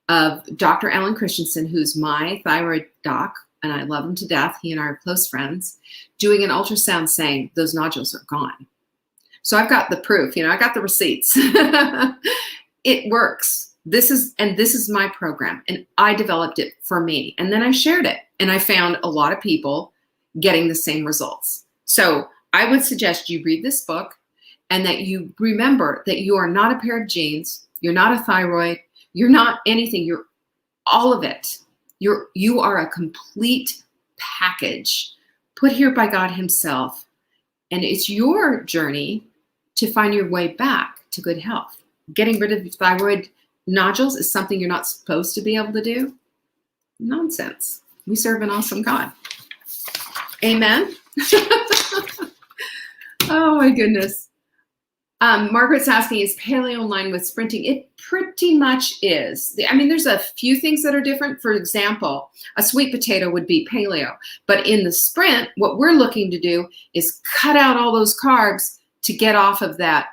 S2: of Dr. Alan Christensen, who's my thyroid doc, and I love him to death. He and I are close friends, doing an ultrasound saying those nodules are gone. So I've got the proof, I got the receipts. It works. This is my program, and I developed it for me. And then I shared it, and I found a lot of people getting the same results. So I would suggest you read this book, and that you remember that you are not a pair of jeans. You're not a thyroid. You're not anything. You're all of it. You are a complete package put here by God himself. And it's your journey to find your way back to good health. Getting rid of thyroid nodules is something you're not supposed to be able to do. Nonsense. We serve an awesome God. Amen. Oh my goodness. Margaret's asking, is paleo in line with sprinting? It pretty much is. I mean, there's a few things that are different. For example, a sweet potato would be paleo. But in the sprint, what we're looking to do is cut out all those carbs to get off of that,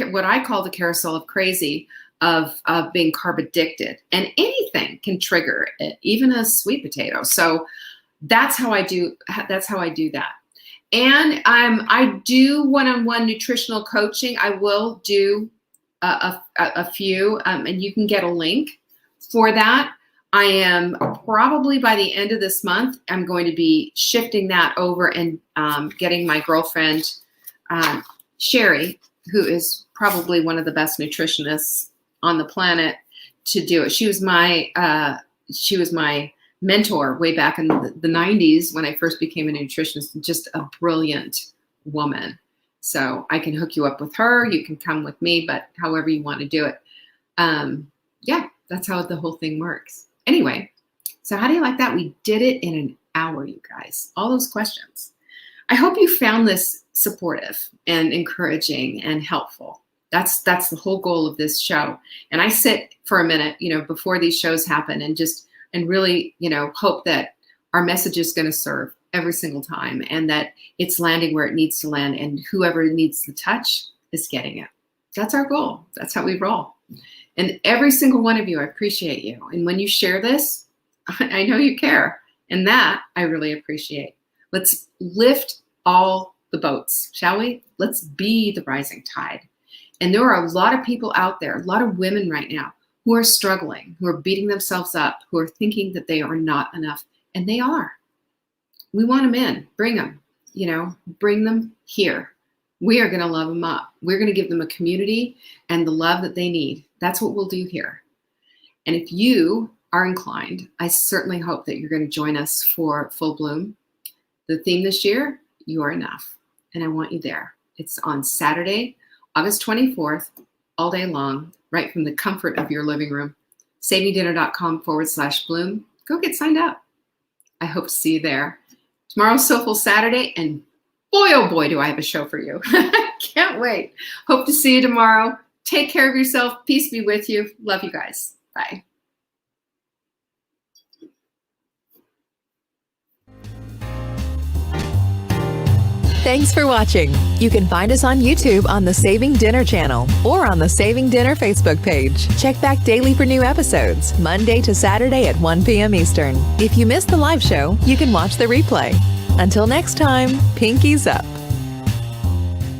S2: what I call the carousel of crazy, of being carb addicted. And anything can trigger it, even a sweet potato. So that's how I do that. And I do one-on-one nutritional coaching. I will do a few, and you can get a link for that. I am probably by the end of this month, I'm going to be shifting that over and getting my girlfriend, Sherry, who is probably one of the best nutritionists on the planet, to do it. She was my mentor way back in the 90s when I first became a nutritionist. Just a brilliant woman. So I can hook you up with her. You can come with me, but however you want to do it. Yeah, that's how the whole thing works. Anyway, so how do you like that? We did it in an hour, you guys. All those questions. I hope you found this supportive and encouraging and helpful. That's the whole goal of this show. And I sit for a minute, before these shows happen and really, hope that our message is going to serve every single time and that it's landing where it needs to land and whoever needs the touch is getting it. That's our goal. That's how we roll. And every single one of you, I appreciate you. And when you share this, I know you care. And that I really appreciate. Let's lift all the boats, shall we? Let's be the rising tide. And there are a lot of people out there, a lot of women right now who are struggling, who are beating themselves up, who are thinking that they are not enough. And they are. We want them in. Bring them. Bring them here. We are going to love them up. We're going to give them a community and the love that they need. That's what we'll do here. And if you are inclined, I certainly hope that you're going to join us for Full Bloom. The theme this year, You Are Enough. And I want you there. It's on Saturday, August 24th, all day long, right from the comfort of your living room. SavingDinner.com/bloom. Go get signed up. I hope to see you there. Tomorrow's Soulful Saturday, and boy, oh boy, do I have a show for you. Can't wait. Hope to see you tomorrow. Take care of yourself. Peace be with you. Love you guys. Bye.
S1: Thanks for watching. You can find us on YouTube on the Saving Dinner channel or on the Saving Dinner Facebook page. Check back daily for new episodes, Monday to Saturday at 1 p.m. Eastern. If you missed the live show, you can watch the replay. Until next time, pinkies up.